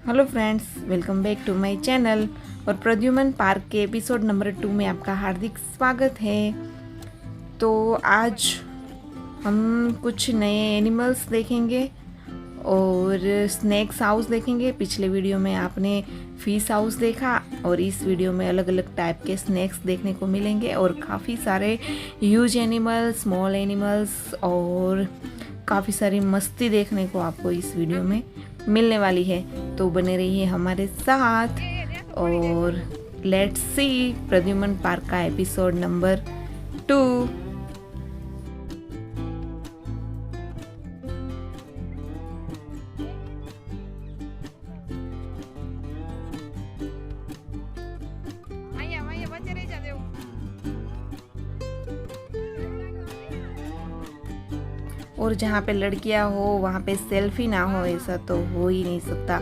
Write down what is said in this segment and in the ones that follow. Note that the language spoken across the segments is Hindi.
Hello friends, welcome back to my channel. और प्रद्युमन पार्क के एपिसोड नंबर 2 में आपका हार्दिक स्वागत है। तो आज हम कुछ नए एनिमल्स देखेंगे और स्नैक्स हाउस देखेंगे। पिछले वीडियो में आपने फिश हाउस देखा और इस वीडियो में अलग अलग टाइप के स्नैक्स देखने को मिलेंगे और काफ़ी सारे ह्यूज एनिमल्स, स्मॉल एनिमल्स और काफ़ी सारी मस्ती देखने को आपको इस वीडियो में मिलने वाली है। तो बने रहिए हमारे साथ और लेट्स सी प्रद्युमन पार्क का एपिसोड नंबर 2। और जहाँ पे लड़कियाँ हो वहाँ पे सेल्फी ना हो, ऐसा तो हो ही नहीं सकता।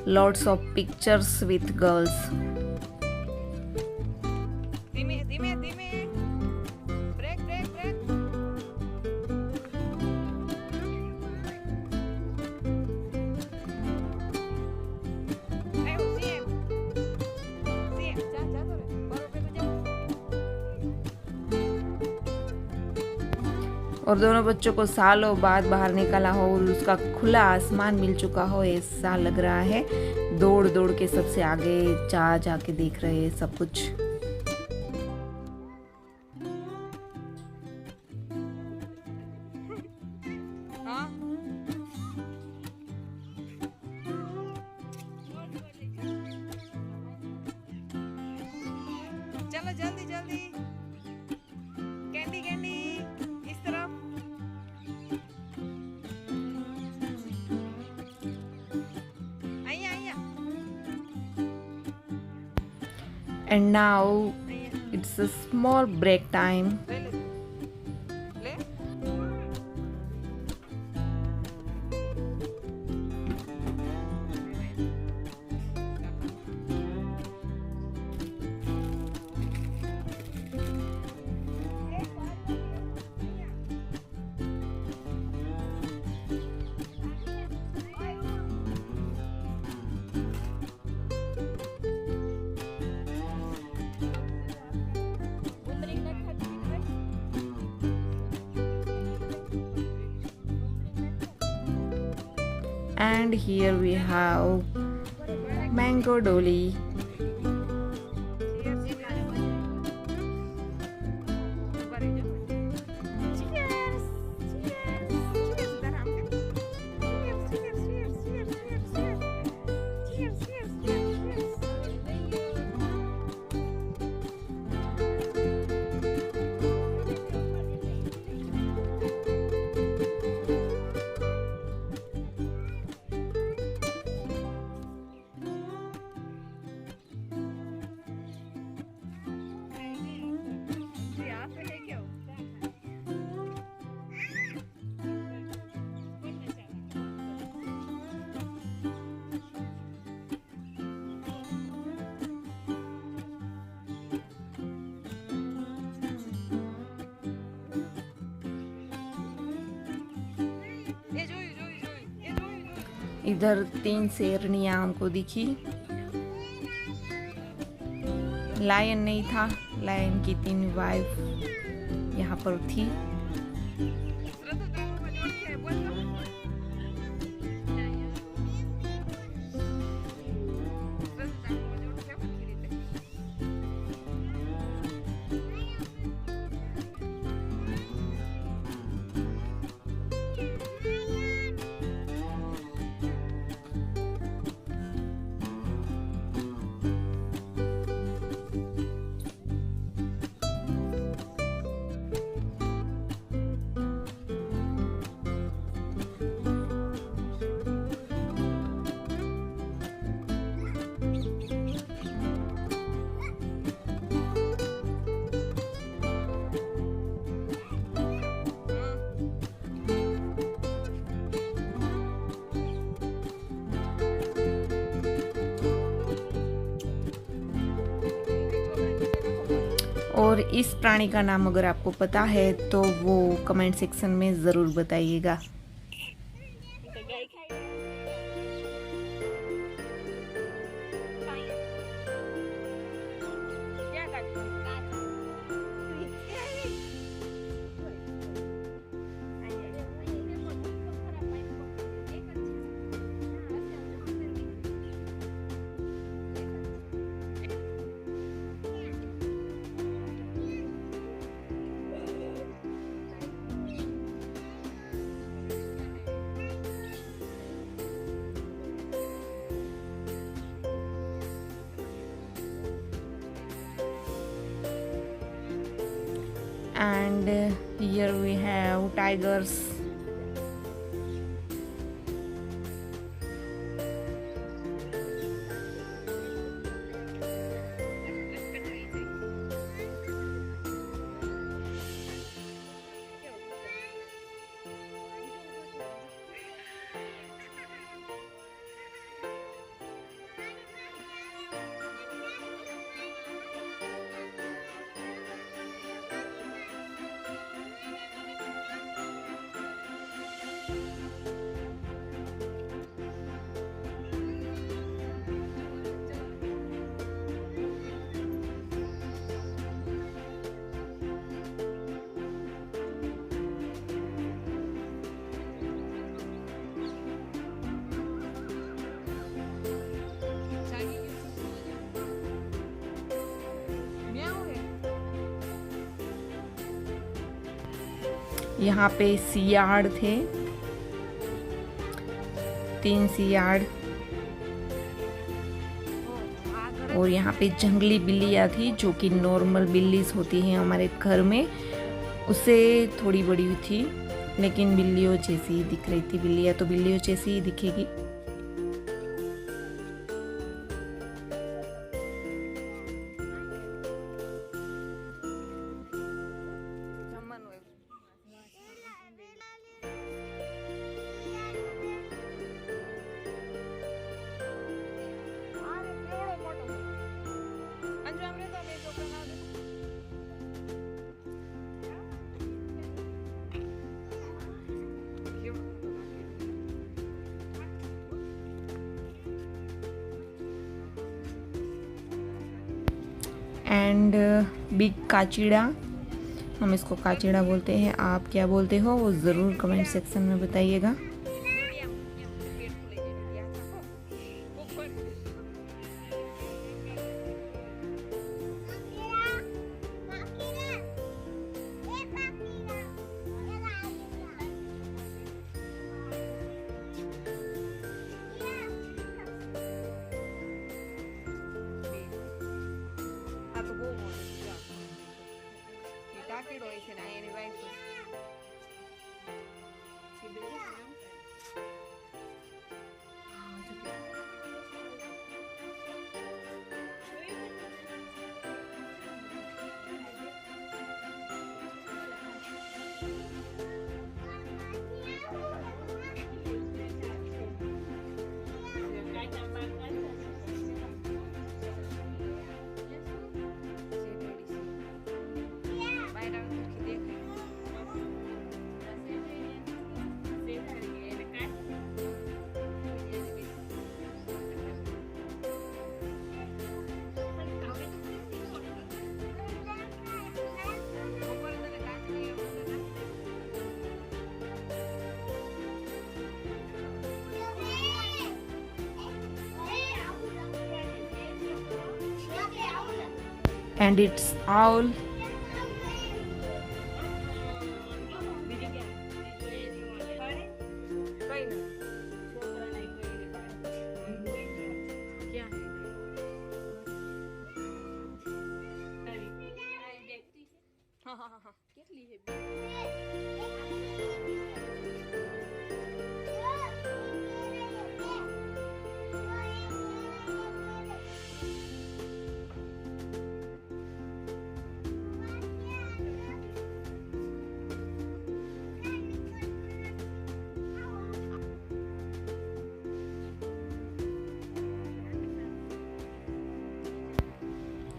Lots of pictures with girls. धीमे धीमे धीमे, ब्रेक ब्रेक ब्रेक। और दोनों बच्चों को सालों बाद बाहर निकाला हो और उसका खुला आसमान मिल चुका हो, ऐसा लग रहा है। दौड़ दौड़ के सबसे आगे जाके देख रहे हैं सब कुछ। चलो जल्दी जल्दी, कैंडी कैंडी इस तरफ। And now it's a small break time. And here we have Mango Dolly. इधर 3 शेरनियाँ हमको दिखी। लायन नहीं था, लायन की 3 वाइफ यहाँ पर थी। और इस प्राणी का नाम अगर आपको पता है तो वो कमेंट सेक्शन में ज़रूर बताइएगा। and here we have tigers. यहाँ पे सियाड़ थे, 3 सियाड़, और यहाँ पे जंगली बिल्लियाँ थी जो कि नॉर्मल बिल्लीज होती हैं हमारे घर में, उससे थोड़ी बड़ी हुई थी, लेकिन बिल्लियों जैसी ही दिख रही थी। बिल्लियाँ तो बिल्लियों जैसी ही दिखेगी। एंड बिग काचिड़ा, हम इसको काचिड़ा बोलते हैं, आप क्या बोलते हो वो ज़रूर कमेंट सेक्शन में बताइएगा। And it's all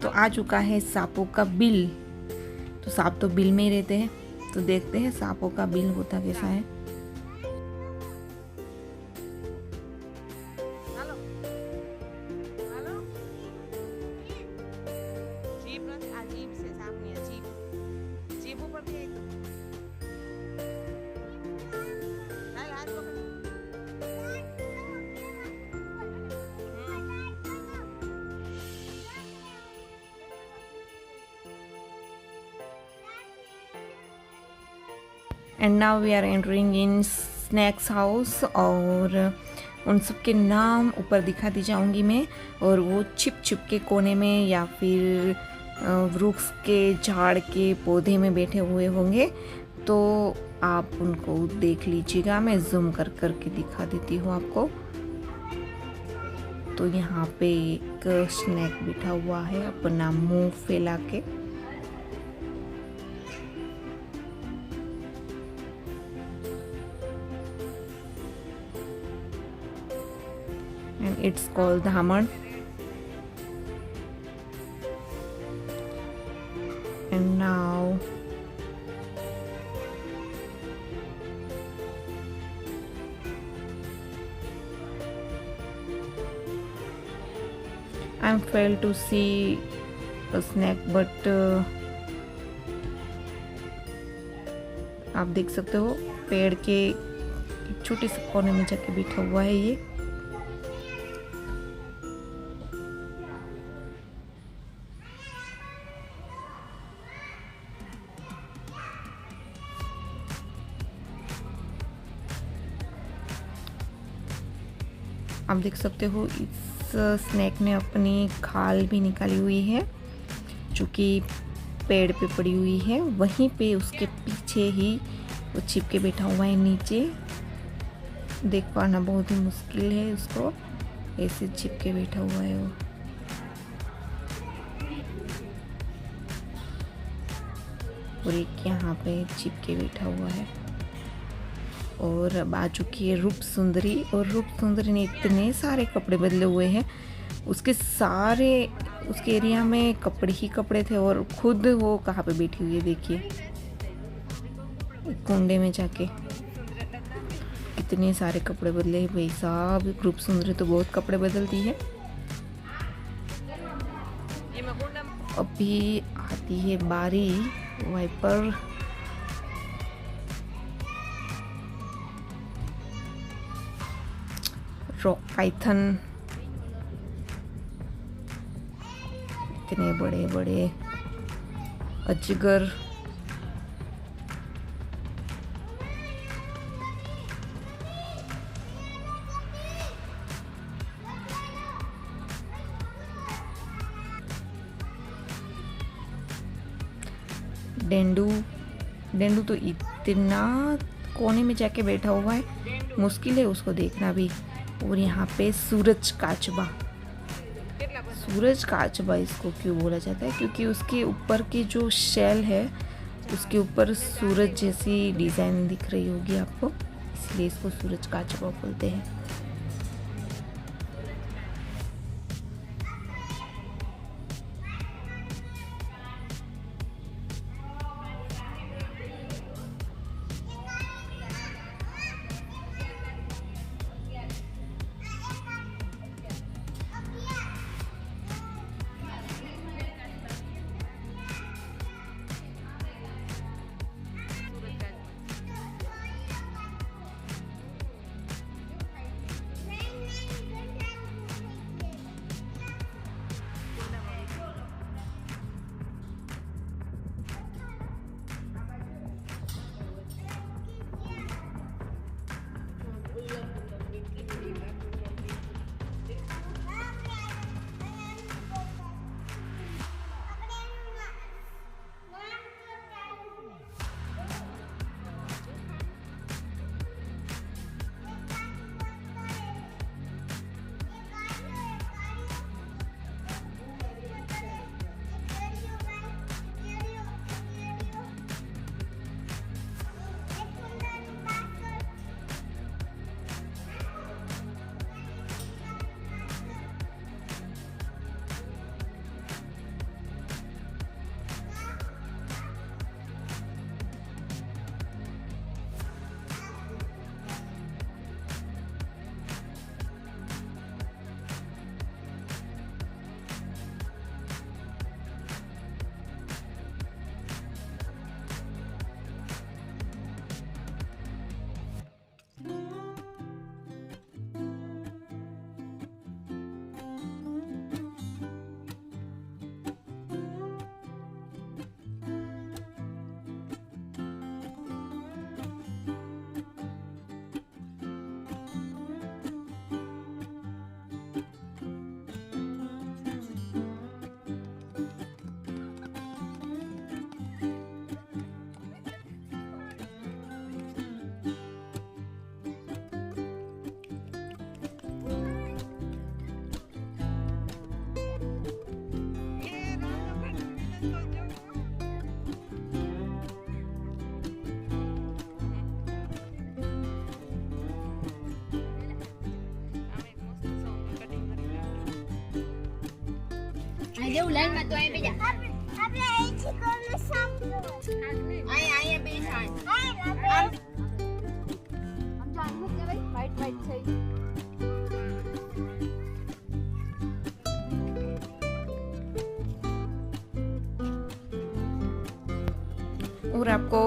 तो आ चुका है सांपों का बिल। तो सांप तो बिल में ही रहते हैं, तो देखते हैं सांपों का बिल होता कैसा है। And now we are entering in snacks house, और उन सब के नाम ऊपर दिखाती जाऊंगी मैं, और वो छिप छिप के कोने में या फिर वृक्ष के झाड़ के पौधे में बैठे हुए होंगे, तो आप उनको देख लीजिएगा। मैं जूम कर करके दिखा देती हूँ आपको। तो यहाँ पे एक स्नेक बैठा हुआ है अपना मुंह फैला के। And it's called धामण। And now I'm failed to see a snake, but आप देख सकते हो पेड़ के छोटे से कोने में जाके बैठा हुआ है ये। आप देख सकते हो इस स्नेक ने अपनी खाल भी निकाली हुई है, जो कि पेड़ पे पड़ी हुई है। वहीं पे उसके पीछे ही वो चिपके बैठा हुआ है नीचे। देख पाना बहुत ही मुश्किल है उसको, ऐसे चिपके बैठा हुआ है वो। और एक यहाँ पे चिपके बैठा हुआ है। और बाजू की रूप सुंदरी, और रूप सुंदरी ने इतने सारे कपड़े बदले हुए हैं। उसके एरिया में कपड़े ही कपड़े थे, और खुद वो कहाँ पे बैठी हुई है देखिए, कुंडे में जाके। इतने सारे कपड़े बदले हैं भाई साहब। रूप सुंदरी तो बहुत कपड़े बदलती है। अभी आती है बारी वाइपर। रॉक पाइथन, इतने बड़े बड़े अजगर। डेंडू तो इतना कोने में जाके बैठा हुआ है, मुश्किल है उसको देखना भी। और यहाँ पे सूरज काचबा इसको क्यों बोला जाता है, क्योंकि उसके ऊपर की जो शेल है उसके ऊपर सूरज जैसी डिज़ाइन दिख रही होगी आपको, इसलिए इसको सूरज काचबा बोलते हैं। જેવું લાઈનમાં તો અહીં બેજા આપણે અહીંથી કોને સાફ અહીંયા બેસાડ આમ જાણ મૂક દે ભાઈ વાઈટ વાઈટ થઈ और आपको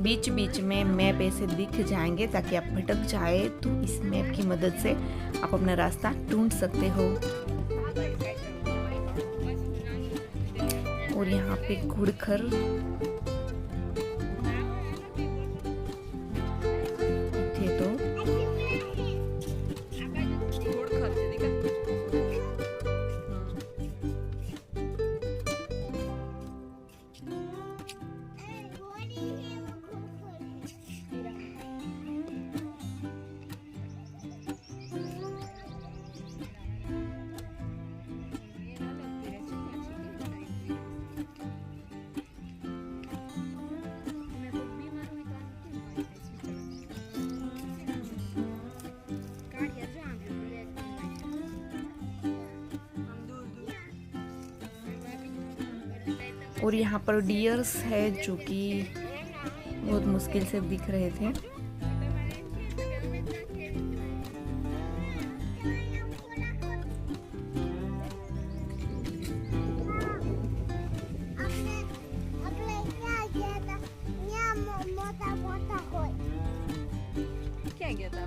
बीच बीच में मैप ऐसे दिख जाएंगे ताकि आप भटक जाए तो इस मैप की मदद से आप अपना रास्ता ढूंढ सकते हो। और यहाँ पे घुड़खर थे तो और यहाँ पर डियर्स है जो कि बहुत मुश्किल से दिख रहे थे। क्या गया था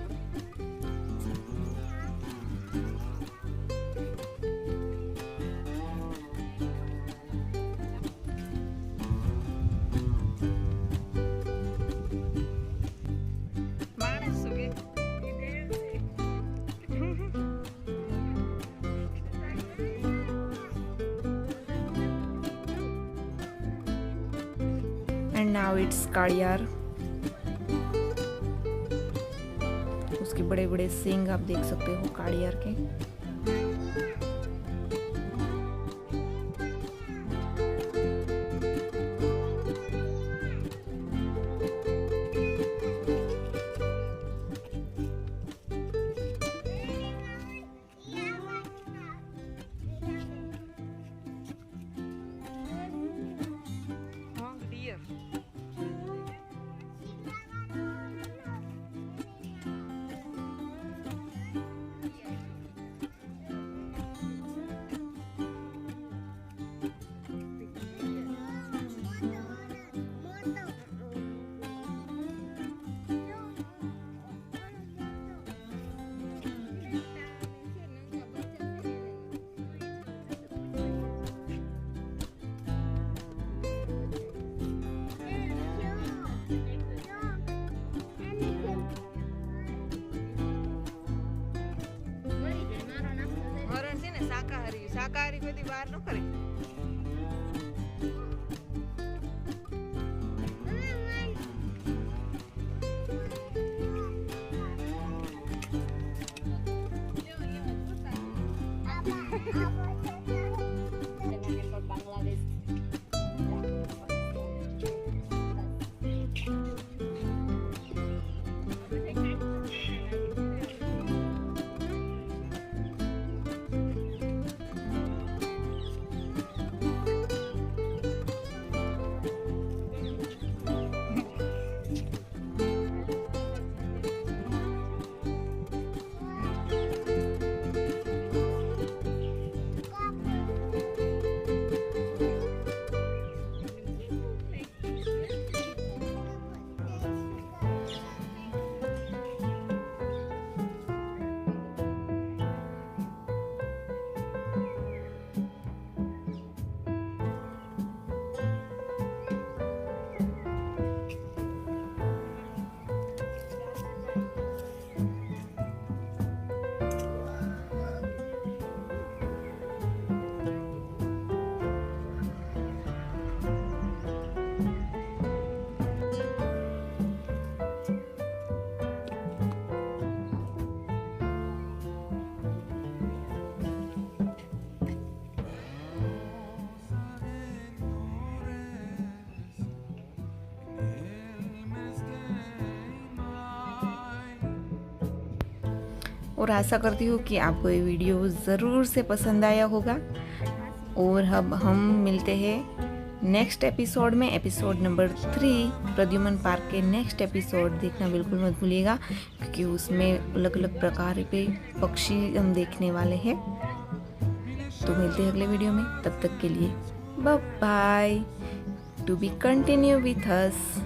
एंड नाउ इट्स काड़ियार। उसके बड़े बड़े सींग आप देख सकते हो काड़ियार के। શાકાહારી કોઈ વાર ન કરે और आशा करती हूँ कि आपको ये वीडियो ज़रूर से पसंद आया होगा और अब हम मिलते हैं नेक्स्ट एपिसोड में, एपिसोड नंबर 3 प्रद्युमन पार्क के नेक्स्ट एपिसोड देखना बिल्कुल मत भूलिएगा, क्योंकि उसमें अलग अलग प्रकार के पक्षी हम देखने वाले हैं। तो मिलते हैं अगले वीडियो में, तब तक के लिए bye bye, to be continue with us.